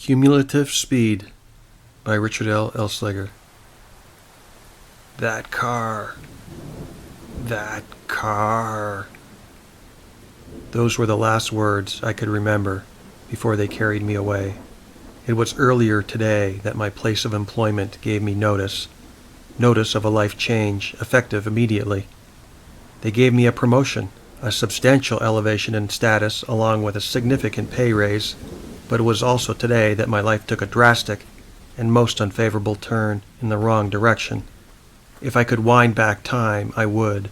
Cumulative Speed by Richard L. Elsliger. That car. That car. Those were the last words I could remember before they carried me away. It was earlier today that my place of employment gave me notice of a life change, effective immediately. They gave me a promotion, a substantial elevation in status along with a significant pay raise, but it was also today that my life took a drastic and most unfavorable turn in the wrong direction. If I could wind back time, I would,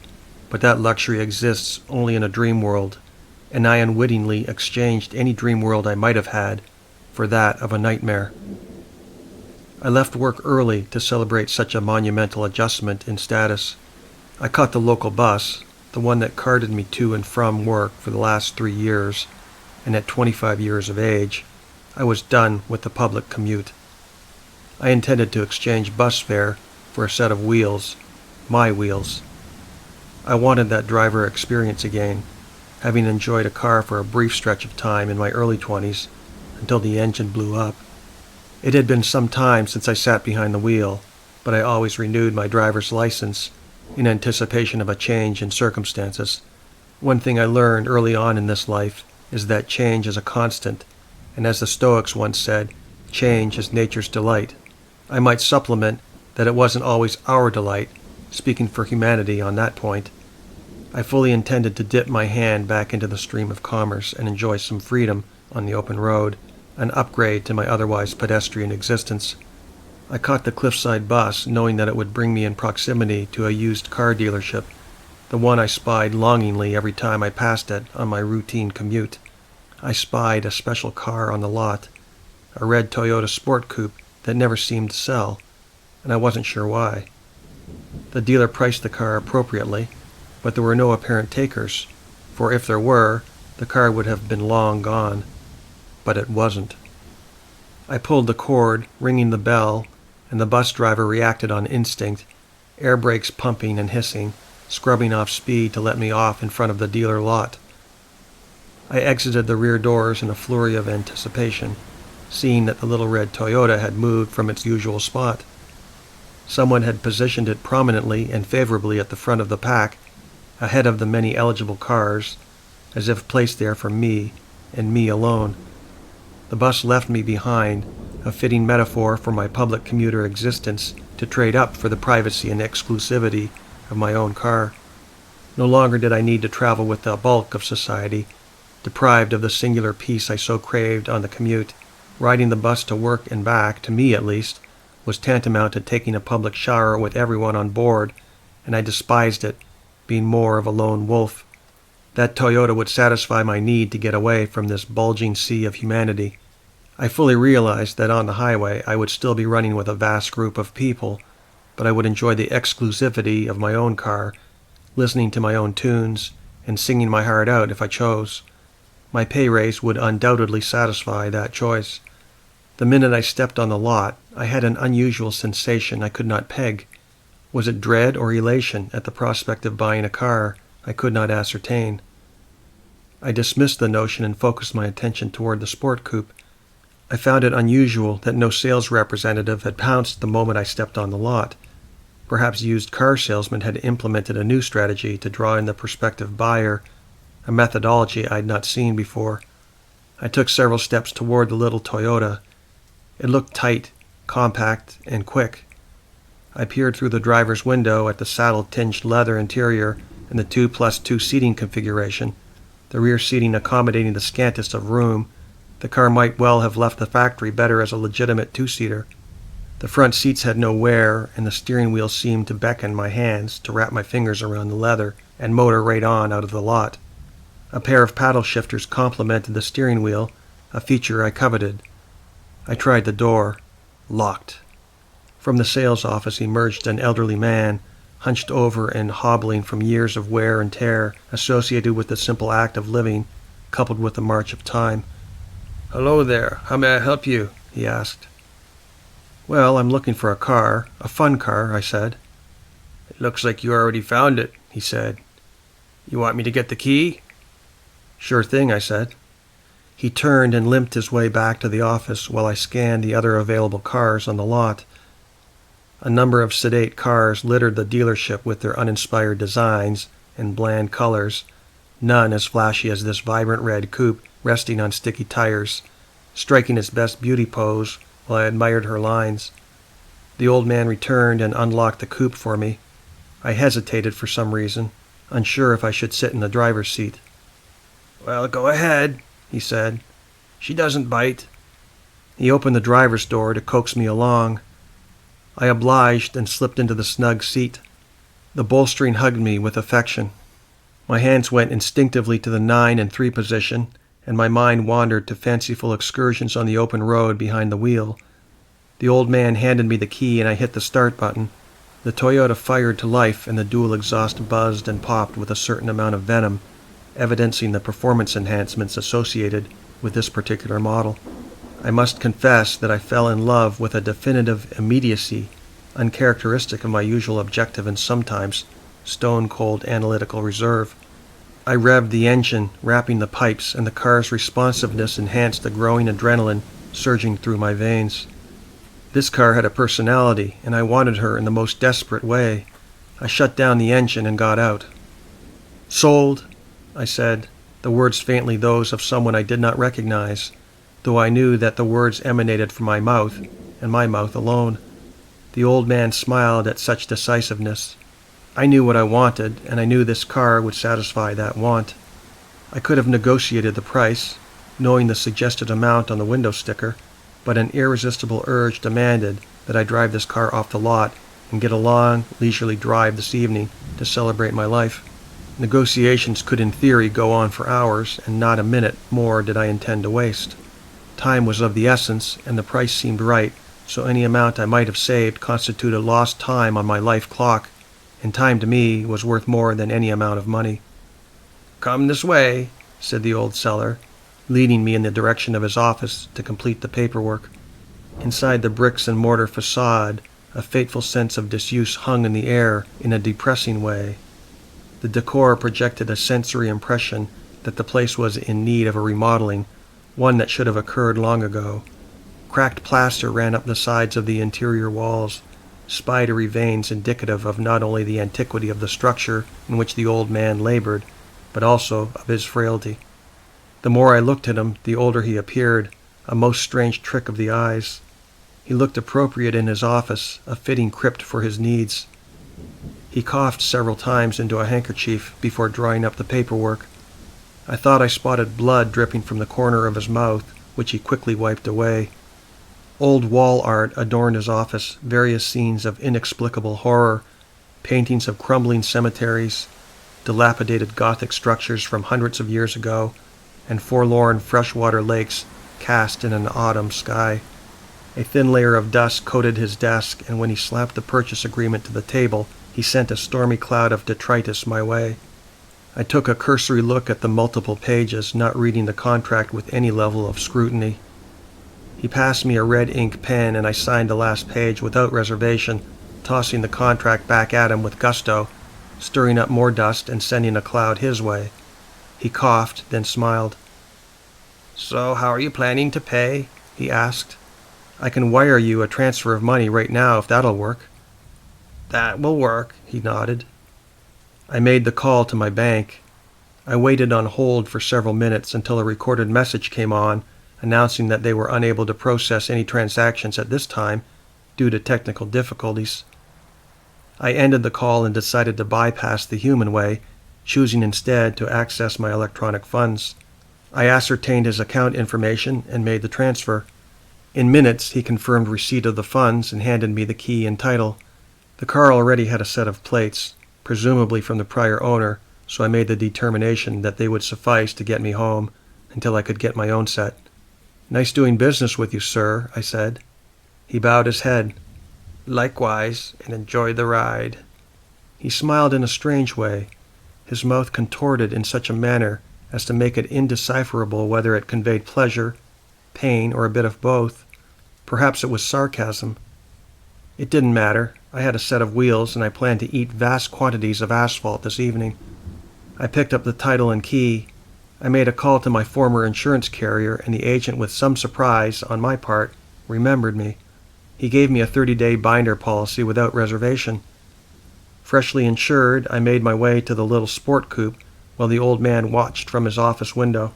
but that luxury exists only in a dream world, and I unwittingly exchanged any dream world I might have had for that of a nightmare. I left work early to celebrate such a monumental adjustment in status. I caught the local bus, the one that carted me to and from work for the last 3 years, and at 25 years of age, I was done with the public commute. I intended to exchange bus fare for a set of wheels, my wheels. I wanted that driver experience again, having enjoyed a car for a brief stretch of time in my early 20s until the engine blew up. It had been some time since I sat behind the wheel, but I always renewed my driver's license in anticipation of a change in circumstances. One thing I learned early on in this life is that change is a constant, and as the Stoics once said, change is nature's delight. I might supplement that it wasn't always our delight, speaking for humanity on that point. I fully intended to dip my hand back into the stream of commerce and enjoy some freedom on the open road, an upgrade to my otherwise pedestrian existence. I caught the cliffside bus, knowing that it would bring me in proximity to a used car dealership, the one I spied longingly every time I passed it on my routine commute. I spied a special car on the lot, a red Toyota Sport Coupe that never seemed to sell, and I wasn't sure why. The dealer priced the car appropriately, but there were no apparent takers, for if there were, the car would have been long gone. But it wasn't. I pulled the cord, ringing the bell, and the bus driver reacted on instinct, air brakes pumping and hissing, scrubbing off speed to let me off in front of the dealer lot. I exited the rear doors in a flurry of anticipation, seeing that the little red Toyota had moved from its usual spot. Someone had positioned it prominently and favorably at the front of the pack, ahead of the many eligible cars, as if placed there for me and me alone. The bus left me behind, a fitting metaphor for my public commuter existence to trade up for the privacy and exclusivity of my own car. No longer did I need to travel with the bulk of society, deprived of the singular peace I so craved on the commute. Riding the bus to work and back, to me at least, was tantamount to taking a public shower with everyone on board, and I despised it, being more of a lone wolf. That Toyota would satisfy my need to get away from this bulging sea of humanity. I fully realized that on the highway I would still be running with a vast group of people, but I would enjoy the exclusivity of my own car, listening to my own tunes, and singing my heart out if I chose. My pay raise would undoubtedly satisfy that choice. The minute I stepped on the lot, I had an unusual sensation I could not peg. Was it dread or elation at the prospect of buying a car? I could not ascertain. I dismissed the notion and focused my attention toward the Sport Coupe. I found it unusual that no sales representative had pounced the moment I stepped on the lot. Perhaps used car salesmen had implemented a new strategy to draw in the prospective buyer, a methodology I had not seen before. I took several steps toward the little Toyota. It looked tight, compact, and quick. I peered through the driver's window at the saddle-tinged leather interior and the 2+2 seating configuration, the rear seating accommodating the scantest of room. The car might well have left the factory better as a legitimate two-seater. The front seats had no wear, and the steering wheel seemed to beckon my hands to wrap my fingers around the leather and motor right on out of the lot. A pair of paddle shifters complemented the steering wheel, a feature I coveted. I tried the door. Locked. From the sales office emerged an elderly man, hunched over and hobbling from years of wear and tear associated with the simple act of living, coupled with the march of time. "Hello there, how may I help you?" he asked. "Well, I'm looking for a car, a fun car," I said. "It looks like you already found it," he said. "You want me to get the key?" "Sure thing," I said. He turned and limped his way back to the office while I scanned the other available cars on the lot. A number of sedate cars littered the dealership with their uninspired designs and bland colors, none as flashy as this vibrant red coupe resting on sticky tires, striking its best beauty pose while I admired her lines. The old man returned and unlocked the coupe for me. I hesitated for some reason, unsure if I should sit in the driver's seat. "Well, go ahead," he said. "She doesn't bite." He opened the driver's door to coax me along. I obliged and slipped into the snug seat. The bolstering hugged me with affection. My hands went instinctively to the 9 and 3 position, and my mind wandered to fanciful excursions on the open road behind the wheel. The old man handed me the key and I hit the start button. The Toyota fired to life and the dual exhaust buzzed and popped with a certain amount of venom, evidencing the performance enhancements associated with this particular model. I must confess that I fell in love with a definitive immediacy, uncharacteristic of my usual objective and sometimes stone-cold analytical reserve. I revved the engine, rapping the pipes, and the car's responsiveness enhanced the growing adrenaline surging through my veins. This car had a personality, and I wanted her in the most desperate way. I shut down the engine and got out. "Sold," I said, the words faintly those of someone I did not recognize, though I knew that the words emanated from my mouth, and my mouth alone. The old man smiled at such decisiveness. I knew what I wanted, and I knew this car would satisfy that want. I could have negotiated the price, knowing the suggested amount on the window sticker, but an irresistible urge demanded that I drive this car off the lot and get a long, leisurely drive this evening to celebrate my life. Negotiations could in theory go on for hours, and not a minute more did I intend to waste. Time was of the essence, and the price seemed right, so any amount I might have saved constituted lost time on my life clock, and time to me was worth more than any amount of money. "Come this way," said the old seller, leading me in the direction of his office to complete the paperwork. Inside the bricks and mortar facade, a fateful sense of disuse hung in the air in a depressing way. The decor projected a sensory impression that the place was in need of a remodeling, one that should have occurred long ago. Cracked plaster ran up the sides of the interior walls, spidery veins indicative of not only the antiquity of the structure in which the old man labored, but also of his frailty. The more I looked at him, the older he appeared, a most strange trick of the eyes. He looked appropriate in his office, a fitting crypt for his needs. He coughed several times into a handkerchief before drawing up the paperwork. I thought I spotted blood dripping from the corner of his mouth, which he quickly wiped away. Old wall art adorned his office, various scenes of inexplicable horror, paintings of crumbling cemeteries, dilapidated Gothic structures from hundreds of years ago, and forlorn freshwater lakes cast in an autumn sky. A thin layer of dust coated his desk, and when he slapped the purchase agreement to the table, he sent a stormy cloud of detritus my way. I took a cursory look at the multiple pages, not reading the contract with any level of scrutiny. He passed me a red ink pen, and I signed the last page without reservation, tossing the contract back at him with gusto, stirring up more dust and sending a cloud his way. He coughed, then smiled. "So how are you planning to pay?" he asked. "I can wire you a transfer of money right now if that'll work." "That will work," he nodded. I made the call to my bank. I waited on hold for several minutes until a recorded message came on announcing that they were unable to process any transactions at this time due to technical difficulties. I ended the call and decided to bypass the human way, choosing instead to access my electronic funds. I ascertained his account information and made the transfer. In minutes, he confirmed receipt of the funds and handed me the key and title. The car already had a set of plates, presumably from the prior owner, so I made the determination that they would suffice to get me home until I could get my own set. "Nice doing business with you, sir," I said. He bowed his head. "Likewise, and enjoy the ride." He smiled in a strange way, his mouth contorted in such a manner as to make it indecipherable whether it conveyed pleasure, pain, or a bit of both. Perhaps it was sarcasm. It didn't matter. I had a set of wheels, and I planned to eat vast quantities of asphalt this evening. I picked up the title and key. I made a call to my former insurance carrier, and the agent, with some surprise on my part, remembered me. He gave me a 30-day binder policy without reservation. Freshly insured, I made my way to the little sport coupe while the old man watched from his office window.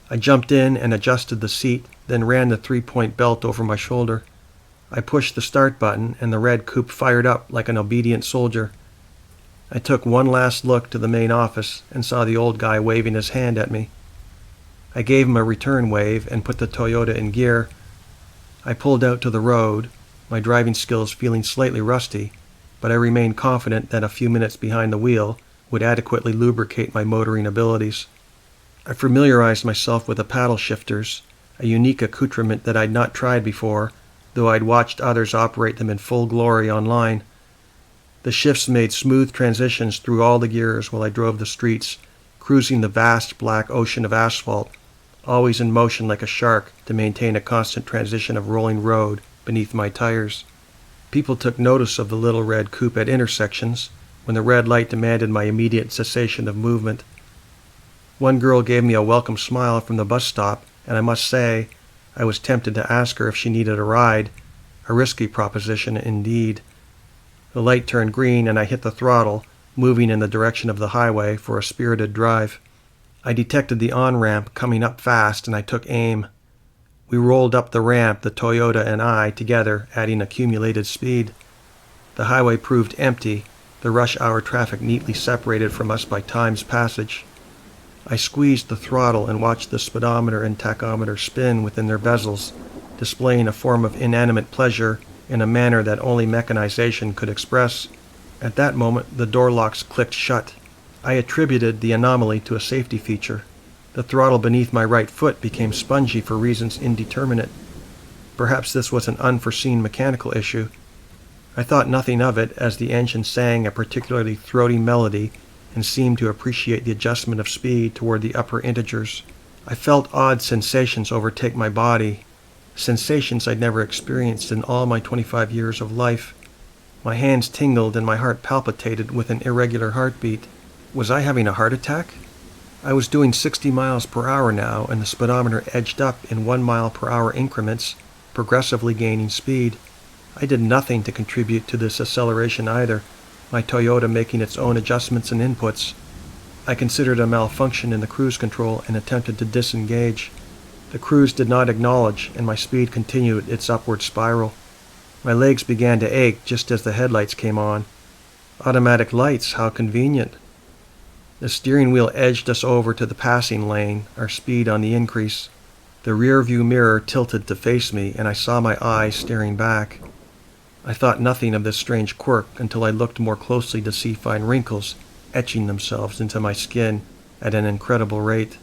I jumped in and adjusted the seat, then ran the 3-point belt over my shoulder. I pushed the start button, and the red coupe fired up like an obedient soldier. I took one last look to the main office and saw the old guy waving his hand at me. I gave him a return wave and put the Toyota in gear. I pulled out to the road, my driving skills feeling slightly rusty, but I remained confident that a few minutes behind the wheel would adequately lubricate my motoring abilities. I familiarized myself with the paddle shifters, a unique accoutrement that I'd not tried before, though I'd watched others operate them in full glory online. The shifts made smooth transitions through all the gears while I drove the streets, cruising the vast black ocean of asphalt, always in motion like a shark to maintain a constant transition of rolling road beneath my tires. People took notice of the little red coupe at intersections when the red light demanded my immediate cessation of movement. One girl gave me a welcome smile from the bus stop, and I must say, I was tempted to ask her if she needed a ride, a risky proposition indeed. The light turned green and I hit the throttle, moving in the direction of the highway for a spirited drive. I detected the on-ramp coming up fast and I took aim. We rolled up the ramp, the Toyota and I, together, adding accumulated speed. The highway proved empty, the rush hour traffic neatly separated from us by time's passage. I squeezed the throttle and watched the speedometer and tachometer spin within their bezels, displaying a form of inanimate pleasure in a manner that only mechanization could express. At that moment, the door locks clicked shut. I attributed the anomaly to a safety feature. The throttle beneath my right foot became spongy for reasons indeterminate. Perhaps this was an unforeseen mechanical issue. I thought nothing of it as the engine sang a particularly throaty melody and seemed to appreciate the adjustment of speed toward the upper integers. I felt odd sensations overtake my body, sensations I'd never experienced in all my 25 years of life. My hands tingled and my heart palpitated with an irregular heartbeat. Was I having a heart attack? I was doing 60 miles per hour now, and the speedometer edged up in 1 mile per hour increments, progressively gaining speed. I did nothing to contribute to this acceleration either, my Toyota making its own adjustments and inputs. I considered a malfunction in the cruise control and attempted to disengage. The cruise did not acknowledge, and my speed continued its upward spiral. My legs began to ache just as the headlights came on. Automatic lights, how convenient. The steering wheel edged us over to the passing lane, our speed on the increase. The rear-view mirror tilted to face me, and I saw my eyes staring back. I thought nothing of this strange quirk until I looked more closely to see fine wrinkles etching themselves into my skin at an incredible rate.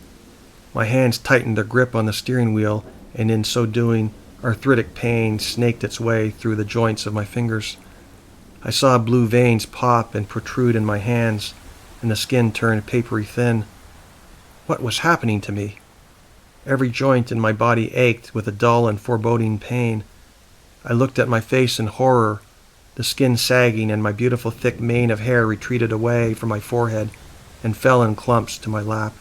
My hands tightened their grip on the steering wheel, and in so doing, arthritic pain snaked its way through the joints of my fingers. I saw blue veins pop and protrude in my hands, and the skin turned papery thin. What was happening to me? Every joint in my body ached with a dull and foreboding pain. I looked at my face in horror, the skin sagging and my beautiful thick mane of hair retreated away from my forehead and fell in clumps to my lap.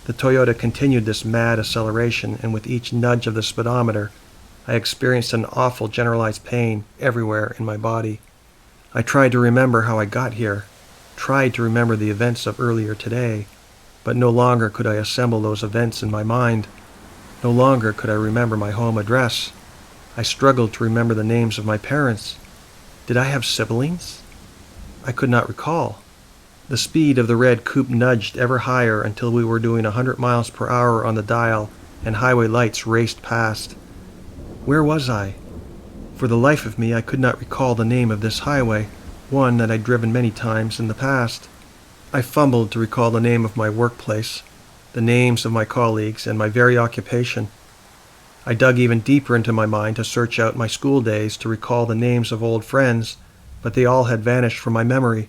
The Toyota continued this mad acceleration, and with each nudge of the speedometer, I experienced an awful generalized pain everywhere in my body. I tried to remember how I got here, tried to remember the events of earlier today, but no longer could I assemble those events in my mind. No longer could I remember my home address. I struggled to remember the names of my parents. Did I have siblings? I could not recall. The speed of the red coupe nudged ever higher until we were doing 100 miles per hour on the dial and highway lights raced past. Where was I? For the life of me, I could not recall the name of this highway, one that I'd driven many times in the past. I fumbled to recall the name of my workplace, the names of my colleagues, and my very occupation. I dug even deeper into my mind to search out my school days to recall the names of old friends, but they all had vanished from my memory.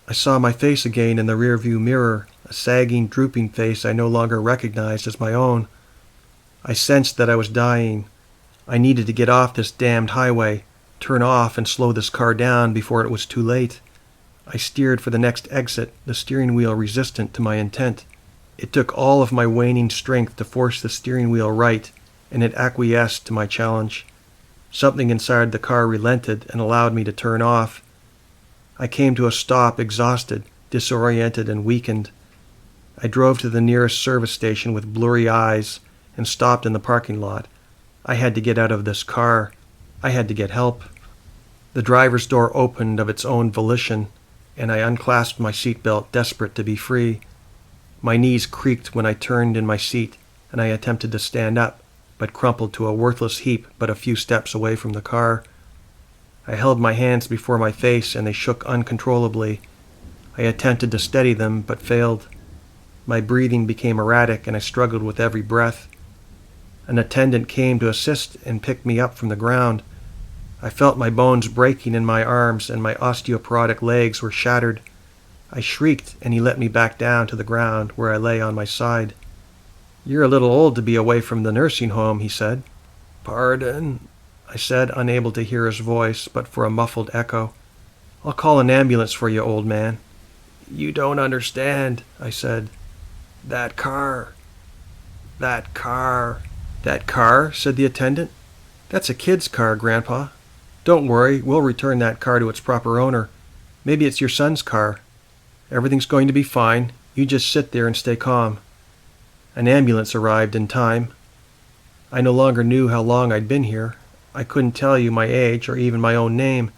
I saw my face again in the rearview mirror, a sagging, drooping face I no longer recognized as my own. I sensed that I was dying. I needed to get off this damned highway, turn off and slow this car down before it was too late. I steered for the next exit, the steering wheel resistant to my intent. It took all of my waning strength to force the steering wheel right, and it acquiesced to my challenge. Something inside the car relented and allowed me to turn off. I came to a stop, exhausted, disoriented, and weakened. I drove to the nearest service station with blurry eyes and stopped in the parking lot. I had to get out of this car. I had to get help. The driver's door opened of its own volition, and I unclasped my seatbelt, desperate to be free. My knees creaked when I turned in my seat, and I attempted to stand up, but crumpled to a worthless heap but a few steps away from the car. I held my hands before my face, and they shook uncontrollably. I attempted to steady them, but failed. My breathing became erratic, and I struggled with every breath. An attendant came to assist and picked me up from the ground. I felt my bones breaking in my arms, and my osteoporotic legs were shattered. I shrieked, and he let me back down to the ground, where I lay on my side. "You're a little old to be away from the nursing home," he said. "Pardon?" I said, unable to hear his voice, but for a muffled echo. "I'll call an ambulance for you, old man." "You don't understand," I said. That car. That car." "That car?" said the attendant. "That's a kid's car, Grandpa. Don't worry, we'll return that car to its proper owner. Maybe it's your son's car. Everything's going to be fine. You just sit there and stay calm." An ambulance arrived in time. I no longer knew how long I'd been here. I couldn't tell you my age or even my own name.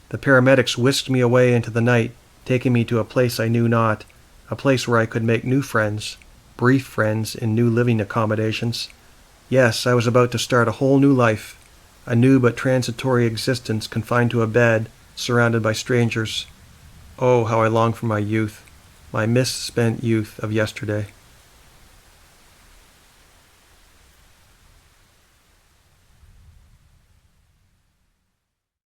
The paramedics whisked me away into the night, taking me to a place I knew not, a place where I could make new friends, brief friends in new living accommodations. Yes, I was about to start a whole new life, a new but transitory existence confined to a bed, surrounded by strangers. Oh, how I long for my youth, my misspent youth of yesterday.